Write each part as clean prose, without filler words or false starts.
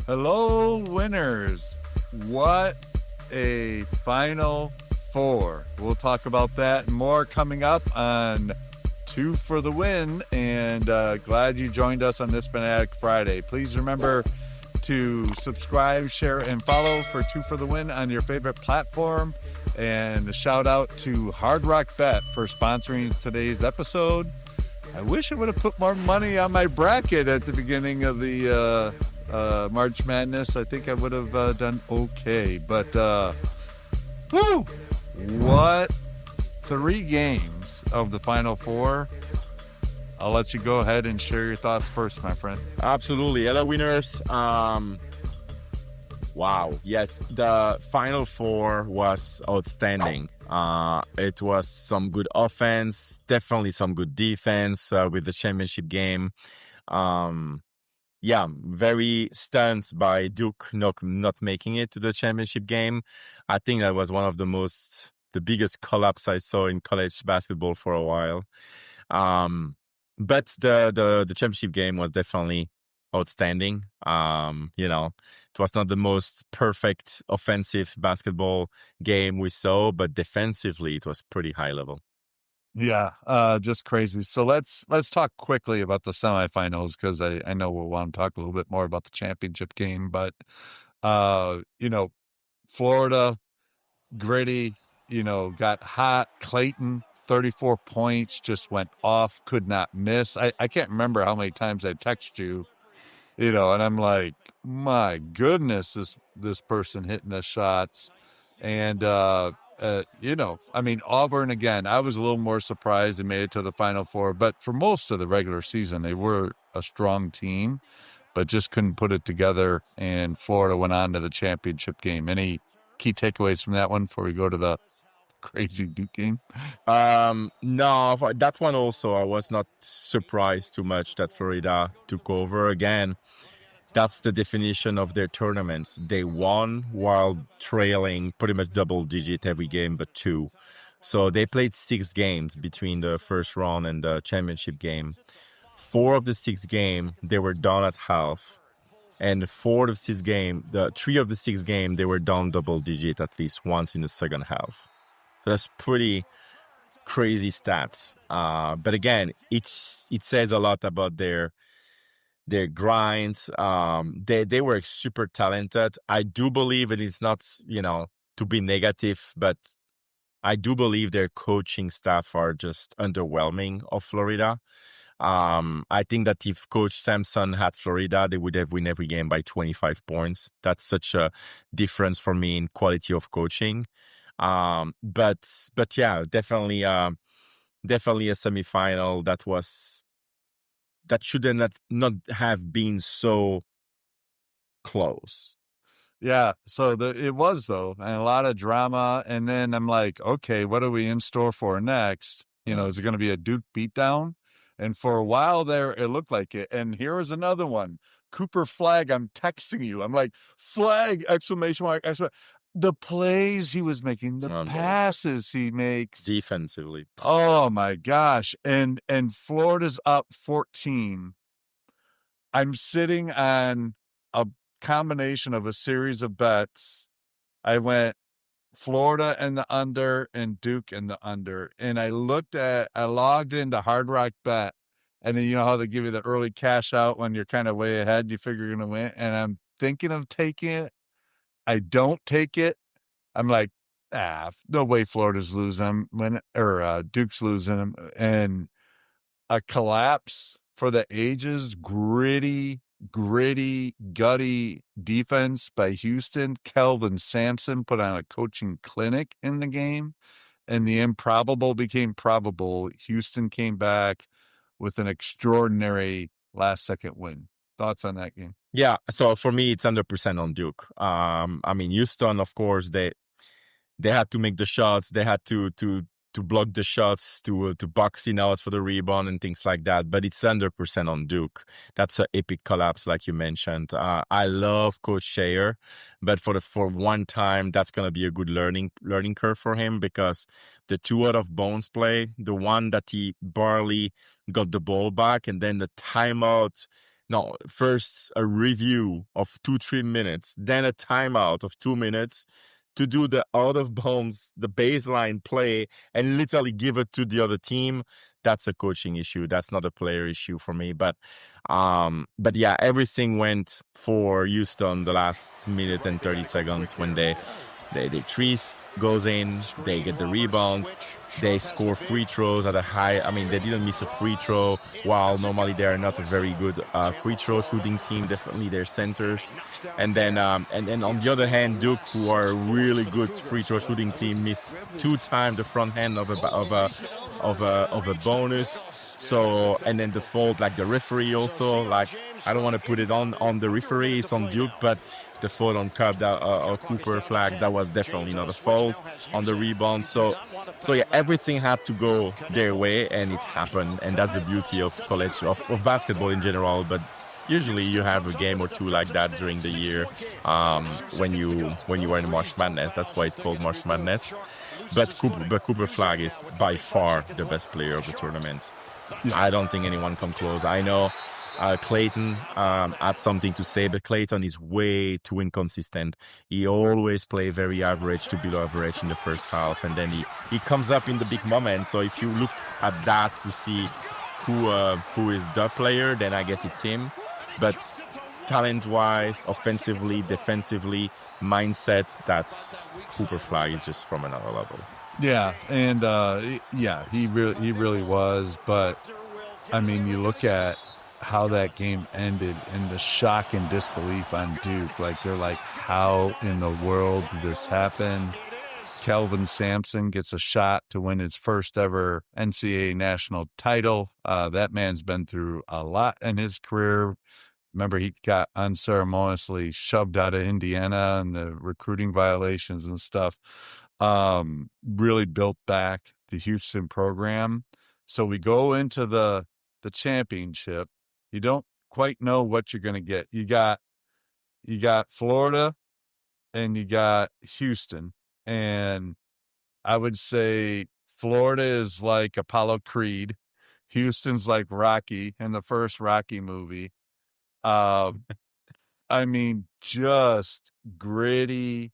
Hello, winners. What a Final Four. We'll talk about that and more coming up on Two for the Win. And glad you joined us on this Fanatic Friday. Please remember to subscribe, share, and follow for Two for the Win on your favorite platform. And a shout out to Hard Rock Bet for sponsoring today's episode. I wish I would have put more money on my bracket at the beginning of the March Madness. I think I would have done okay. But, woo! What 3 games of the Final Four? I'll let you go ahead and share your thoughts first, my friend. Absolutely. Hello, winners. Wow. Yes, the Final Four was outstanding. It was some good offense, definitely some good defense with the championship game. Very stunned by Duke not making it to the championship game. I think that was one of the biggest collapse I saw in college basketball for a while. But the championship game was definitely outstanding. It was not the most perfect offensive basketball game we saw, but defensively it was pretty high level. Yeah, just crazy. So let's talk quickly about the semifinals because I know we'll want to talk a little bit more about the championship game, but Florida, gritty, got hot. Clayton, 34 points, just went off, could not miss. I can't remember how many times I texted you, and I'm like, my goodness, this person hitting the shots. And Auburn again, I was a little more surprised they made it to the Final Four, but for most of the regular season, they were a strong team, but just couldn't put it together. And Florida went on to the championship game. Any key takeaways from that one before we go to the crazy Duke game? No, for that one also, I was not surprised too much that Florida took over again. That's the definition of their tournaments. They won while trailing pretty much double digit every game but 2. So they played 6 games between the first round and the championship game. 4 of the 6 games, they were down at half. And 3 of the 6 games, they were down double digit at least once in the second half. So that's pretty crazy stats. But again, it says a lot about their grinds. They were super talented. I do believe it is not, to be negative, but I do believe their coaching staff are just underwhelming of Florida. I think that if Coach Sampson had Florida, they would have win every game by 25 points. That's such a difference for me in quality of coaching. But yeah, definitely a semifinal that should not have been so close. Yeah, so it was though, and a lot of drama. And then I'm like, okay, what are we in store for next? Is it going to be a Duke beatdown? And for a while there, it looked like it. And here is another one, Cooper Flag. I'm texting you. I'm like, Flag! Exclamation mark! The plays he was making, the passes he makes defensively. Oh my gosh! And Florida's up 14. I'm sitting on a combination of a series of bets. I went Florida and the under and Duke and the under. And I logged into Hard Rock Bet. And then you know how they give you the early cash out when you're kind of way ahead, you figure you're going to win. And I'm thinking of taking it. I don't take it. I'm like, no way Florida's losing Duke's losing them. And a collapse for the ages, gritty, gutty defense by Houston. Kelvin Sampson put on a coaching clinic in the game, and the improbable became probable. Houston came back with an extraordinary last-second win. Thoughts on that game? Yeah, so for me, it's 100% on Duke. Houston, of course, they had to make the shots. They had to block the shots, to box in out for the rebound and things like that. But it's 100% on Duke. That's an epic collapse, like you mentioned. I love Coach Shayer, but for one time, that's going to be a good learning curve for him, because the 2 out of bounds play, the one that he barely got the ball back, and then the timeout, no, first a review of 2-3 minutes, then a timeout of 2 minutes to do the out of bounds, the baseline play, and literally give it to the other team. That's a coaching issue. That's not a player issue for me. But yeah, everything went for Houston the last minute and 30 seconds when they trees goes in, they get the rebounds, they score free throws at a high. I mean, they didn't miss a free throw. While normally they are not a very good free throw shooting team, definitely their centers. And then on the other hand, Duke, who are a really good free throw shooting team, miss 2 times the front hand of a bonus. So, and then the fault, like the referee also, like I don't want to put it on the referee, it's on Duke, but the fault on Cooper flag, that was definitely not a fault on the rebound. So yeah, everything had to go their way, and it happened. And that's the beauty of college, of basketball in general. But usually you have a game or two like that during the year when you are in March Madness. That's why it's called March Madness. But Cooper Flag is by far the best player of the tournament. Yeah. I don't think anyone come close. I know Clayton had something to say, but Clayton is way too inconsistent. He always play very average to below average in the first half, and then he comes up in the big moment. So if you look at that to see who is the player, then I guess it's him. But talent-wise, offensively, defensively, mindset, that's Cooper Flag is just from another level. Yeah, and he really was. But I mean, you look at how that game ended and the shock and disbelief on Duke. Like, they're like, how in the world did this happen? Kelvin Sampson gets a shot to win his first ever NCAA national title. That man's been through a lot in his career. Remember, he got unceremoniously shoved out of Indiana and the recruiting violations and stuff. Really built back the Houston program. So we go into the championship. You don't quite know what you're going to get. You got Florida and you got Houston. And I would say Florida is like Apollo Creed. Houston's like Rocky in the first Rocky movie. I mean, just gritty,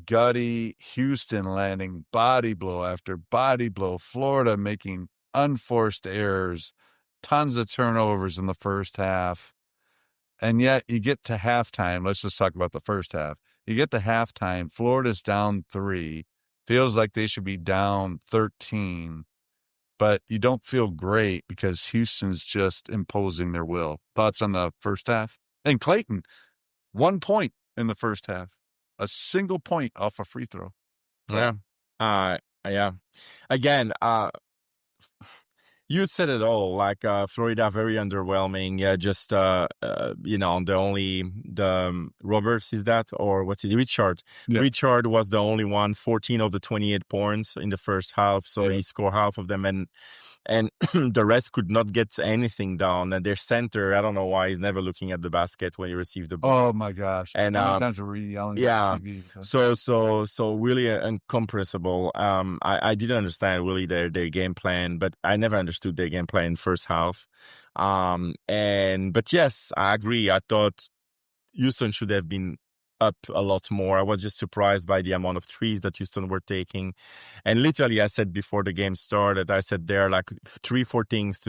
gutty, Houston landing body blow after body blow, Florida making unforced errors, tons of turnovers in the first half. And yet you get to halftime. Let's just talk about the first half. You get to halftime, Florida's down 3, feels like they should be down 13, but you don't feel great because Houston's just imposing their will. Thoughts on the first half? And Clayton, 1 point in the first half, a single point off a free throw. Yeah. Yeah. Again, you said it all. Like Florida, very underwhelming. Yeah, just the Roberts is that, or what's it? Richard. Yeah. Richard was the only one. 14 of the 28 points in the first half, so he scored half of them, and the rest could not get anything down. And their center, I don't know why he's never looking at the basket when he received the ball. Oh my gosh! And sometimes we're yelling. Yeah. At TV, so really incompressible. I didn't understand really their game plan, but I never understood their game plan in first half. But yes, I agree. I thought Houston should have been up a lot more. I was just surprised by the amount of threes that Houston were taking. And literally, I said before the game started, I said there are like 3-4 things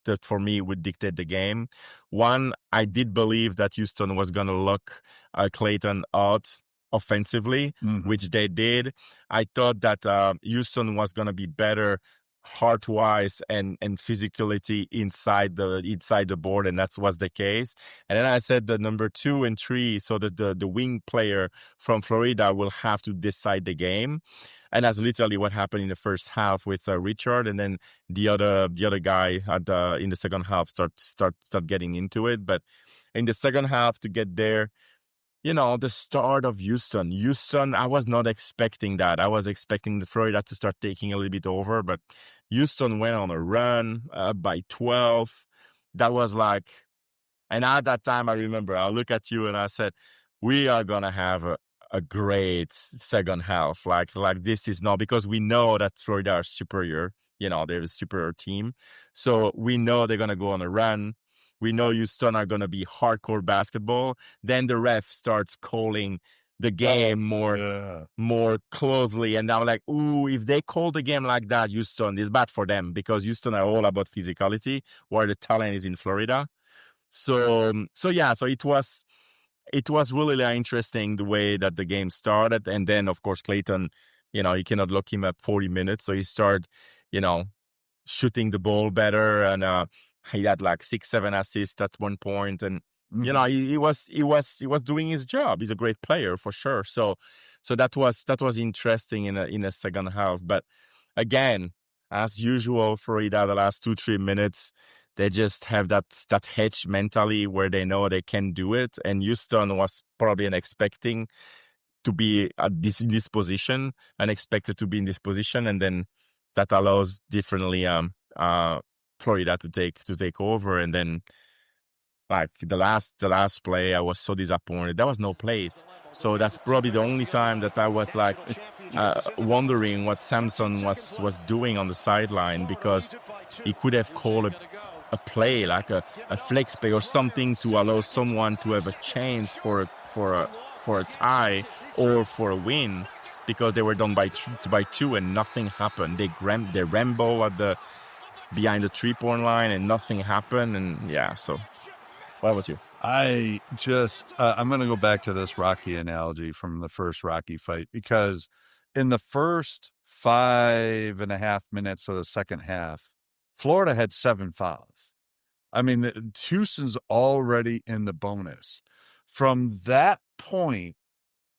that for me would dictate the game. One, I did believe that Houston was going to lock Clayton out offensively, which they did. I thought that Houston was going to be better heart-wise and physicality inside the board, and that was the case. And then I said the number 2 and 3, so that the wing player from Florida will have to decide the game. And that's literally what happened in the first half with Richard, and then the other guy in the second half start getting into it. But in the second half, to get there, the start of Houston, I was not expecting that. I was expecting the Florida to start taking a little bit over, but Houston went on a run by 12. That was like, and at that time, I remember I look at you and I said, we are going to have a great second half. Like this is not, because we know that Florida are superior. They're a superior team. So we know they're going to go on a run. We know Houston are going to be hardcore basketball. Then the ref starts calling the game more closely. And I'm like, ooh, if they call the game like that, Houston, is bad for them, because Houston are all about physicality, where the talent is in Florida. So it was really interesting the way that the game started. And then, of course, Clayton, you cannot lock him up 40 minutes. So he started, shooting the ball better. And he had like 6-7 assists at one point. And, he was doing his job. He's a great player for sure. So that was interesting in a second half. But again, as usual, Florida, the last 2-3 minutes, they just have that hedge mentally where they know they can do it. And Houston was probably expecting to be in this position, and expected to be in this position, and then that allows differently Florida to take over. And then, like the last play, I was so disappointed. There was no plays, so that's probably the only time that I was like wondering what Samson was doing on the sideline, because he could have called a play, like a flex play or something, to allow someone to have a chance for a tie or for a win, because they were done by 2 and nothing happened. They ramble behind the 3-point line and nothing happened. And yeah, so what about you? I just I'm going to go back to this Rocky analogy from the first Rocky fight, because in the first 5.5 minutes of the second half, Florida had 7 fouls. I mean, Houston's already in the bonus. From that point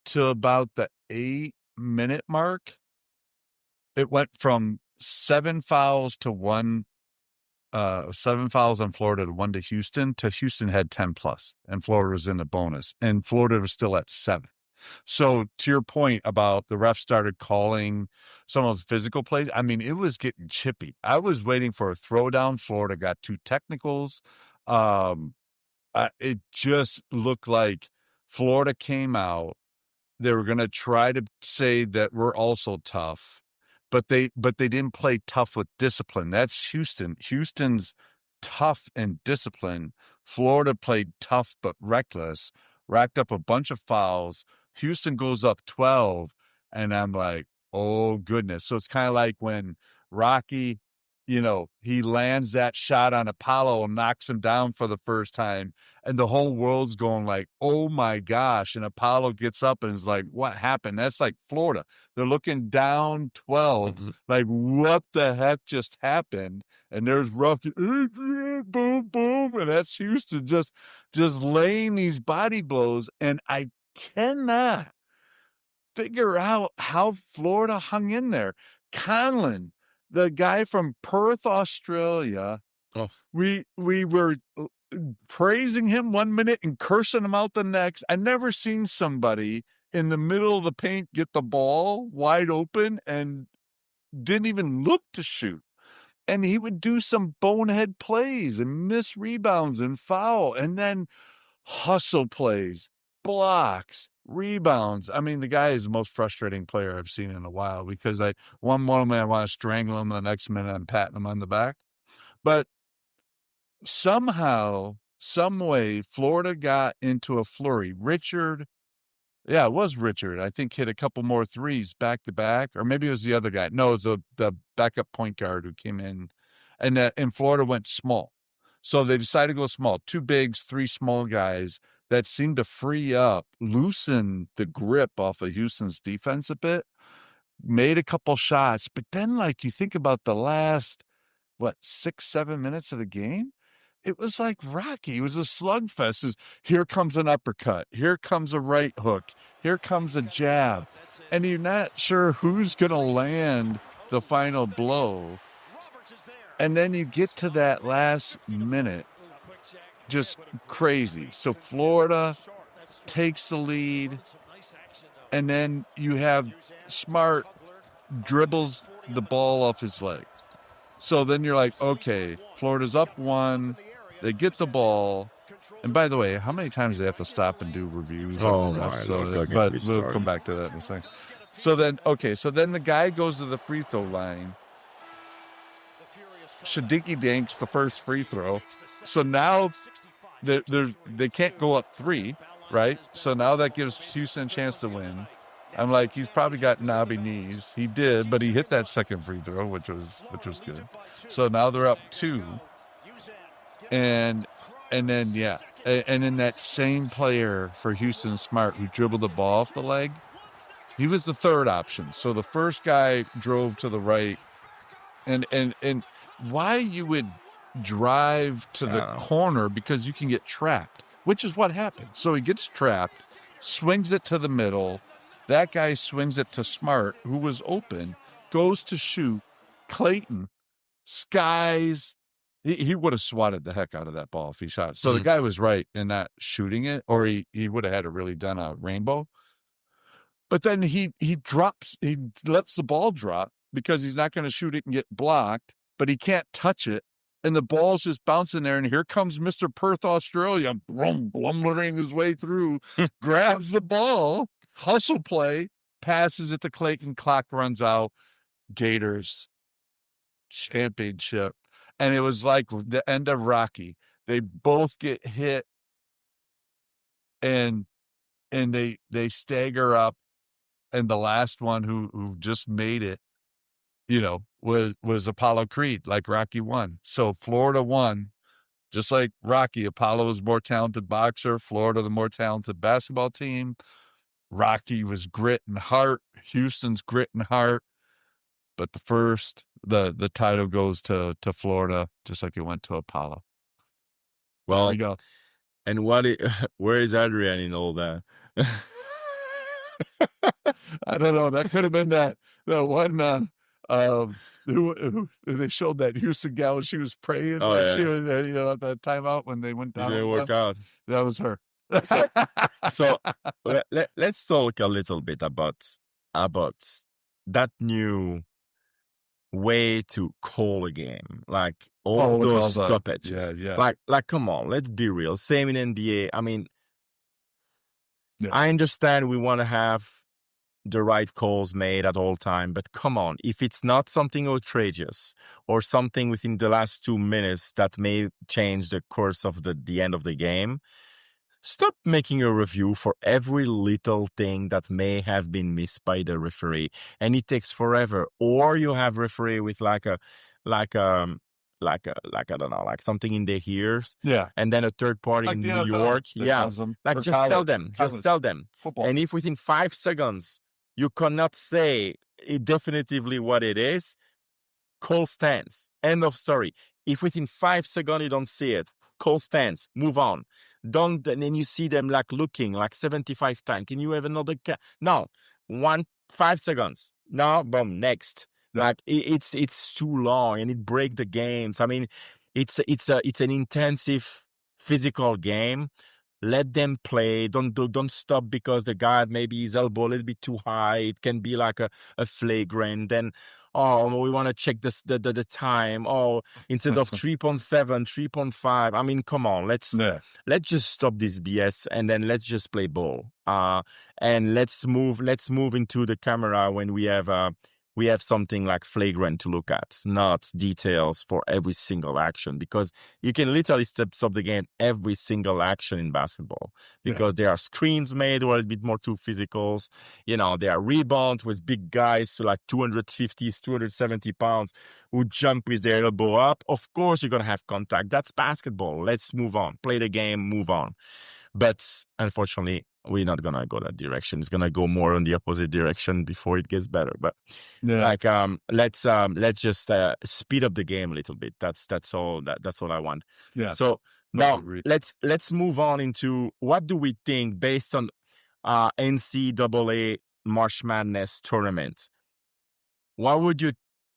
to about the 8-minute mark, it went from 7 fouls to 1, 7 fouls on Florida to 1 to Houston had 10 plus, and Florida was in the bonus, and Florida was still at 7. So to your point about the ref started calling some of those physical plays, I mean, it was getting chippy. I was waiting for a throwdown. Florida got 2 technicals. It just looked like Florida came out. They were going to try to say that we're also tough, but they didn't play tough with discipline. That's Houston. Houston's tough and disciplined. Florida played tough but reckless, racked up a bunch of fouls. Houston goes up 12, and I'm like, oh, goodness. So it's kind of like when Rocky, he lands that shot on Apollo and knocks him down for the first time, and the whole world's going like, oh, my gosh. And Apollo gets up and is like, what happened? That's like Florida. They're looking down 12, like, what the heck just happened? And there's Rocky, boom, boom. And that's Houston just laying these body blows. And I cannot figure out how Florida hung in there. Conlon, the guy from Perth, Australia, we were praising him 1 minute and cursing him out the next. I never seen somebody in the middle of the paint get the ball wide open and didn't even look to shoot. And he would do some bonehead plays and miss rebounds and foul, and then hustle plays, blocks, rebounds. I mean, the guy is the most frustrating player I've seen in a while, because one moment I want to strangle him, the next minute I'm patting him on the back. But somehow, some way, Florida got into a flurry. It was Richard, I think, hit a couple more threes back to back, or maybe it was the other guy. No, it was the backup point guard who came in, and Florida went small. So they decided to go small. 2 bigs, 3 small guys that seemed to free up, loosen the grip off of Houston's defense a bit, made a couple shots. But then, like, you think about the last, 6-7 minutes of the game? It was like Rocky. It was a slugfest. Here comes an uppercut. Here comes a right hook. Here comes a jab. And you're not sure who's going to land the final blow. And then you get to that last minute, just crazy. So Florida takes the lead, and then you have Smart dribbles the ball off his leg. So then you're like, okay, Florida's up 1. They get the ball. And by the way, how many times do they have to stop and do reviews? Oh, my Lord. But we'll come back to that in a second. So then the guy goes to the free throw line. Shadiki danks the first free throw. So now they can't go up 3, right? So now that gives Houston a chance to win. I'm like, he's probably got knobby knees. He did, but he hit that second free throw, which was good. So now they're up 2, and then yeah, and then that same player for Houston, Smart, who dribbled the ball off the leg, he was the third option. So the first guy drove to the right, and why you would drive to the corner, because you can get trapped, which is what happened. So he gets trapped, swings it to the middle. That guy swings it to Smart, who was open, goes to shoot. Clayton skies. He would have swatted the heck out of that ball if he shot. So the guy was right in not shooting it, or he would have had to really done a rainbow. But then he lets the ball drop because he's not going to shoot it and get blocked, but he can't touch it. And the ball's just bouncing there. And here comes Mr. Perth, Australia, blumbering his way through, grabs the ball, hustle play, passes it to Clayton, clock runs out, Gators championship. And it was like the end of Rocky. They both get hit, and they stagger up. And the last one who just made it, was Apollo Creed, like Rocky won. So Florida won, just like Rocky. Apollo was more talented boxer, Florida the more talented basketball team. Rocky was grit and heart, Houston's grit and heart. But the title goes to Florida, just like it went to Apollo. Well, there we go. And where is Adrian in all that? I don't know. That could have been the one who they showed that Houston gal when she was praying. Oh, yeah. She was, at that timeout when they went down. It didn't work out. That was her. So let's talk a little bit about that new way to call a game, like all those stoppages. Yeah. Like, come on, let's be real. Same in NBA. I mean, yeah. I understand we want to have the right calls made at all time, but come on, if it's not something outrageous or something within the last 2 minutes that may change the course of the end of the game, stop making a review for every little thing that may have been missed by the referee, and it takes forever. Or you have referee with like I don't know, like something in their ears. Yeah. And then a third party like in New York. Yeah. Like just tell them. Football. And if within 5 seconds you cannot say definitively what it is, call stands. End of story. If within 5 seconds you don't see it, call stands. Move on. Don't, and then you see them like looking like 75 times. Can you have another? No, 5 seconds. No, boom, next. Yeah. Like it's too long and it breaks the games. I mean, it's an intensive physical game. Let them play. Don't stop because the guy maybe his elbow a little bit too high. It can be like a flagrant. Then, we want to check the time. Instead of 3.7, 3.5. I mean, come on. Let's just stop this BS and then let's just play ball. And let's move into the camera when we have something like flagrant to look at, not details for every single action, because you can literally stop the game every single action in basketball because there are screens made or a bit more too physicals. There are rebounds with big guys, so like 250, 270 pounds who jump with their elbow up. Of course, you're going to have contact. That's basketball. Let's move on. Play the game, move on. But unfortunately, we're not gonna go that direction. It's gonna go more on the opposite direction before it gets better. But let's just speed up the game a little bit. That's all. That's all I want. Yeah. So now let's move on into what do we think based on NCAA March Madness tournament. What would you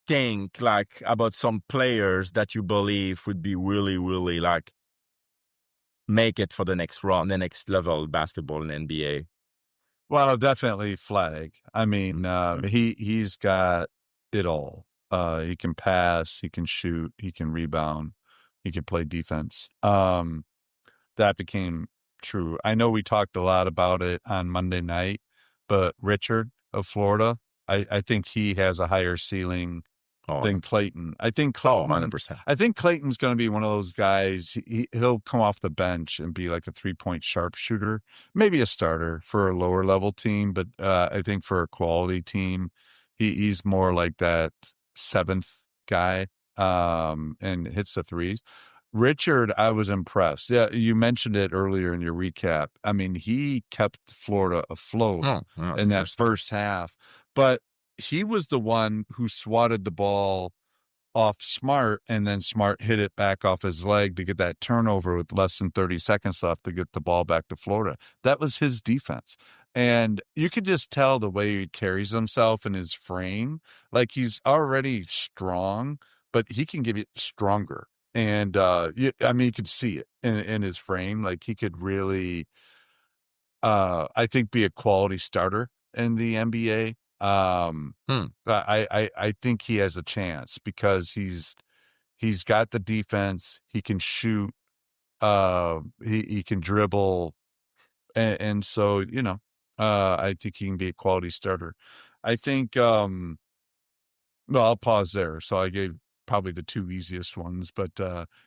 think like about some players that you believe would be really, really like make it for the next round, the next level basketball in NBA? Well, definitely Flag. I mean, he's got it all. He can pass, he can shoot, he can rebound, he can play defense. That became true. I know we talked a lot about it on Monday night, but Richard of Florida, I think he has a higher ceiling than Clayton. I think 100%. Clayton's going to be one of those guys. He'll come off the bench and be like a 3-point sharpshooter, maybe a starter for a lower level team. But I think for a quality team, he's more like that seventh guy, and hits the threes. Richard, I was impressed. Yeah, you mentioned it earlier in your recap. I mean, he kept Florida afloat in that first half, but he was the one who swatted the ball off Smart, and then Smart hit it back off his leg to get that turnover with less than 30 seconds left to get the ball back to Florida. That was his defense. And you could just tell the way he carries himself and his frame. Like, he's already strong, but he can get it stronger. And I mean, you could see it in his frame. Like, he could really, I think, be a quality starter in the NBA. I think he has a chance because he's got the defense. He can shoot. He can dribble, and so I think he can be a quality starter. I think. Well, I'll pause there. So I gave probably the two easiest ones, but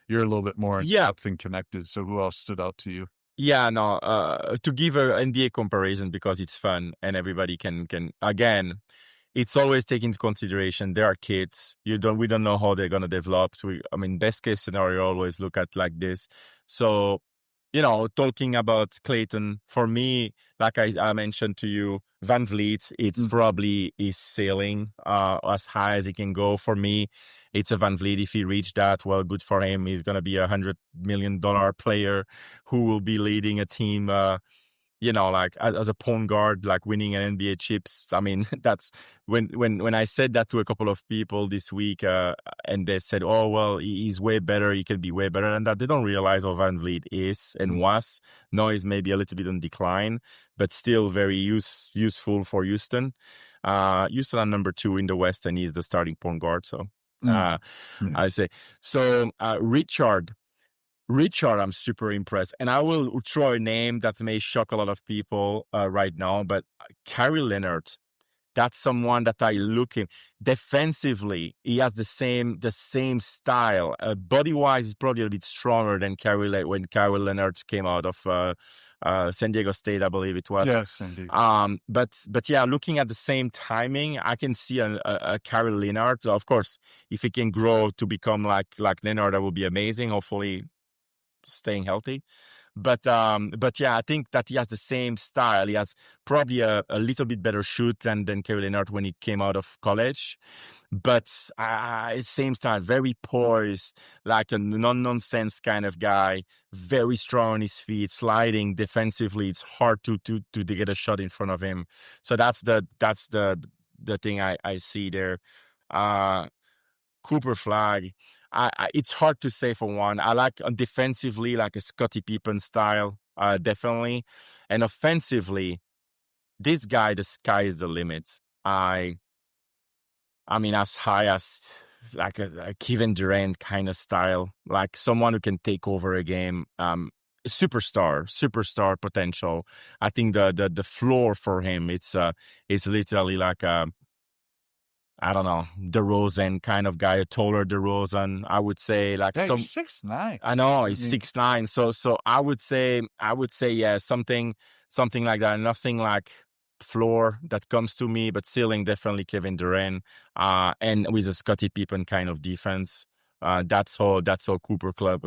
you're a little bit more in depth and connected. So who else stood out to you? Yeah, no, to give an NBA comparison because it's fun and everybody can again, it's always taken into consideration there are kids. We don't know how they're gonna develop. I mean, best case scenario always look at like this. So, talking about Clayton, for me, like I mentioned to you, Van Vliet, it's probably his ceiling as high as he can go. For me, it's a Van Vliet. If he reached that, well, good for him. He's going to be $100 million player who will be leading a team, like as a point guard, like winning an NBA chips. I mean, that's when I said that to a couple of people this week, and they said, "Oh, well, he's way better. He can be way better," and that they don't realize how Van Vliet is and was. Now he's maybe a little bit on decline, but still very useful for Houston. Houston are number 2 in the West, and he's the starting point guard. So I say so. Richard, I'm super impressed. And I will throw a name that may shock a lot of people right now, but Kawhi Leonard, that's someone that I look at defensively. He has the same style. Body-wise, he's probably a bit stronger than when Kawhi Leonard came out of San Diego State, I believe it was. Yes, San Diego. But yeah, looking at the same timing, I can see a Kawhi Leonard. Of course, if he can grow to become like Leonard, that would be amazing. Hopefully, staying healthy. But yeah, I think that he has the same style. He has probably a little bit better shoot than Kawhi Leonard when he came out of college. But same style, very poised, like a non-nonsense kind of guy, very strong on his feet, sliding defensively. It's hard to get a shot in front of him. So that's the thing I see there. Cooper Flag, it's hard to say for one. I like defensively, like a Scottie Pippen style, definitely. And offensively, this guy, the sky is the limit. I mean, as high as like a Kevin Durant kind of style, like someone who can take over a game. Superstar potential. I think the floor for him, it's literally like I don't know, DeRozan kind of guy, a taller DeRozan. I would say like he's 6'9". I know he's 6'9". So I would say yeah, something like that. Nothing like floor that comes to me, but ceiling definitely Kevin Durant. And with a Scottie Pippen kind of defense. That's how Cooper Club.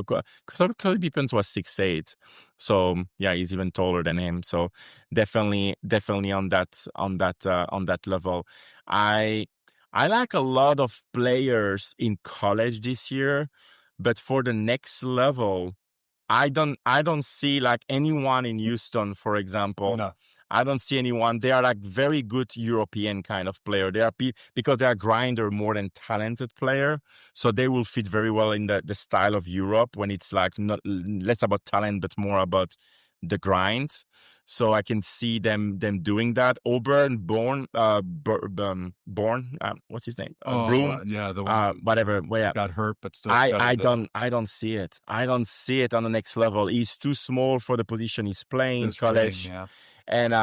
So Scottie Pippen was 6'8", so yeah, he's even taller than him. So definitely on that level. I like a lot of players in college this year, but for the next level, I don't see like anyone in Houston, for example. No. I don't see anyone. They are like very good European kind of player. They are because they are grinder more than talented player, so they will fit very well in the style of Europe when it's like not less about talent but more about the grind. So I can see them doing that. Auburn, what's his name? Broom. Yeah, the one whatever. Well, yeah. Got hurt, but still. I don't see it. I don't see it on the next level. He's too small for the position he's playing in college. Frame, yeah. And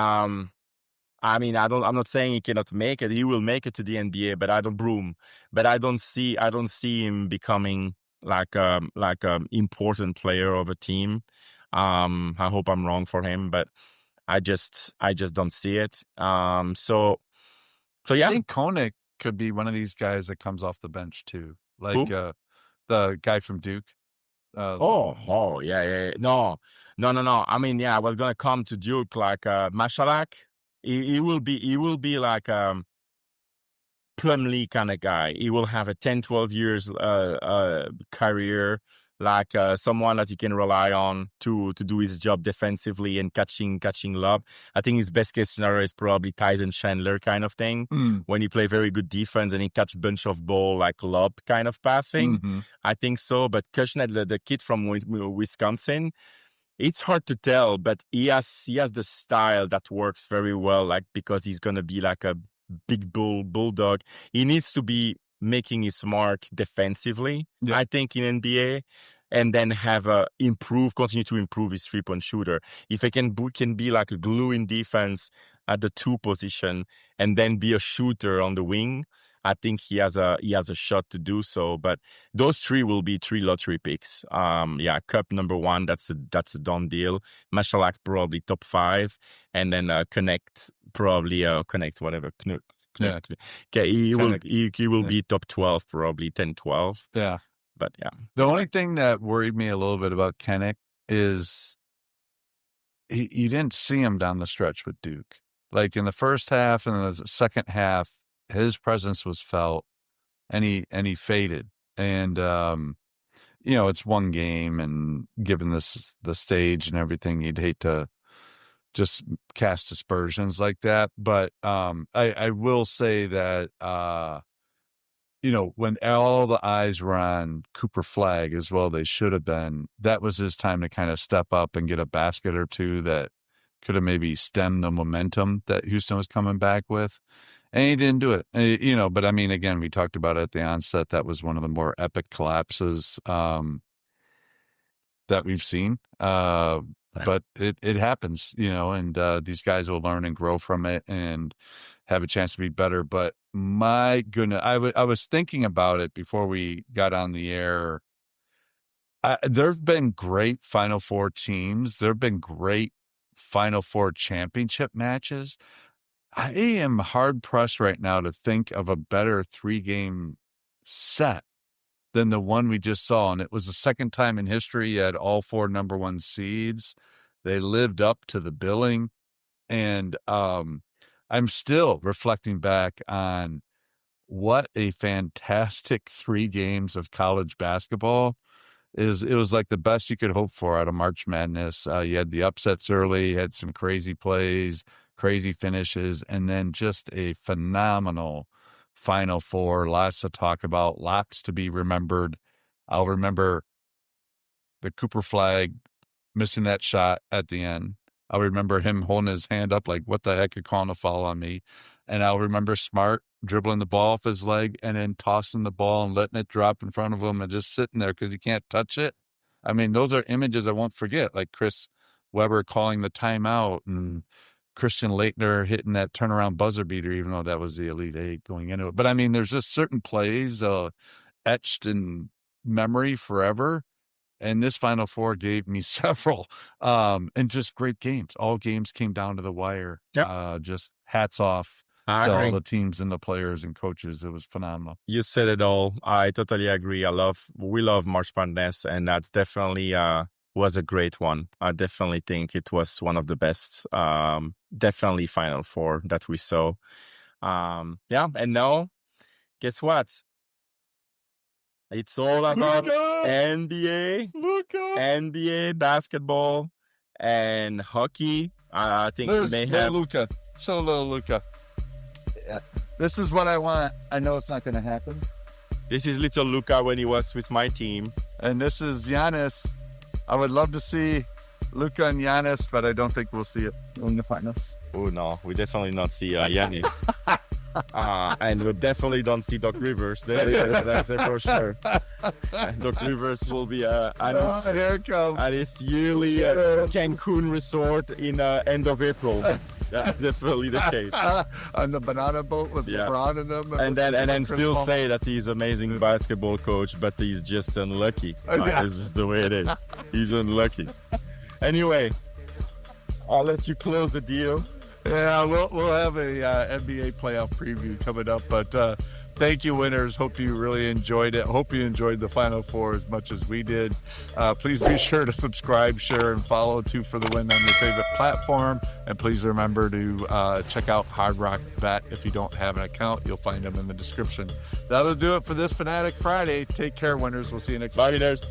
I mean, I'm not saying he cannot make it. He will make it to the NBA, but I don't see him becoming like important player of a team. I hope I'm wrong for him, but I just don't see it. So yeah. I think Koenig could be one of these guys that comes off the bench too, like Who? the guy from Duke. Yeah. No. I mean, yeah, I was gonna come to Duke like Mashalak. He will be like Plumlee kind of guy. He will have a 10, 12 years career, like someone that you can rely on to do his job defensively and catching lob. I think his best case scenario is probably Tyson Chandler kind of thing, when he play very good defense and he catch bunch of ball like lob kind of passing. Mm-hmm. I think so. But Kushnet, the kid from Wisconsin, it's hard to tell, but he has the style that works very well, like because he's gonna be like a big bulldog. He needs to be making his mark defensively, I think, in NBA, and then continue to improve his 3-point shooter. If he can be like a glue in defense at the 2 position and then be a shooter on the wing, I think he has a shot to do so. But those 3 will be 3 lottery picks. Cup number 1, that's a done deal. Mashalak probably top 5, and then Connect probably Connect whatever. Okay, he will be top 12 probably, 10-12. Yeah. But yeah. The only thing that worried me a little bit about Kennick is you didn't see him down the stretch with Duke. Like in the first half and the second half, his presence was felt, and he faded. And it's one game, and given the stage and everything, you'd hate to just cast aspersions like that. But I will say that when all the eyes were on Cooper Flagg, as well they should have been, that was his time to kind of step up and get a basket or two that could have maybe stemmed the momentum that Houston was coming back with. And he didn't do it, but I mean, again, we talked about it at the onset. That was one of the more epic collapses that we've seen. But it happens, and these guys will learn and grow from it and have a chance to be better. But my goodness, I was thinking about it before we got on the air. There've been great Final Four teams. There've been great Final Four championship matches. I am hard pressed right now to think of a better 3-game set than the one we just saw. And it was the second time in history you had all 4 number 1 seeds. They lived up to the billing. And I'm still reflecting back on what a fantastic 3 games of college basketball is. It was like the best you could hope for out of March Madness. You had the upsets early, had some crazy plays, crazy finishes, and then just a phenomenal Final Four. Lots to talk about, lots to be remembered. I'll remember the Cooper Flagg missing that shot at the end. I'll remember him holding his hand up like, what the heck, you're calling a foul on me. And I'll remember Smart dribbling the ball off his leg and then tossing the ball and letting it drop in front of him and just sitting there because he can't touch it. I mean, those are images I won't forget, like Chris Webber calling the timeout and Christian Laettner hitting that turnaround buzzer beater, even though that was the Elite Eight going into it. But I mean, there's just certain plays etched in memory forever. And this Final Four gave me several, and just great games. All games came down to the wire. Yep. Just hats off to all the teams and the players and coaches. It was phenomenal. You said it all. I totally agree. We love March Madness, and that's definitely was a great one. I definitely think it was one of the best, definitely Final Four that we saw. And now, guess what? It's all about NBA, NBA basketball and hockey. I think there's we may have Luka. Show little Luka. Yeah. This is what I want. I know it's not going to happen. This is little Luka when he was with my team. And this is Giannis. I would love to see Luka and Giannis, but I don't think we'll see it in the finals. Oh, no. We definitely not see Giannis. And we definitely don't see Doc Rivers. That's for sure. Doc Rivers will be here it comes. at his yearly Cancun resort in end of April. Yeah, definitely the case. On the banana boat with LeBron in them. And then still say that he's amazing basketball coach, but he's just unlucky. That's just the way it is. He's unlucky. Anyway, I'll let you close the deal. Yeah, we'll have a NBA playoff preview coming up, but thank you, winners. Hope you really enjoyed it. Hope you enjoyed the Final Four as much as we did. Please be sure to subscribe, share, and follow Two for the Win on your favorite platform. And please remember to check out Hard Rock Bet. If you don't have an account, you'll find them in the description. That'll do it for this Fanatic Friday. Take care, winners. We'll see you next week. Bye, winners.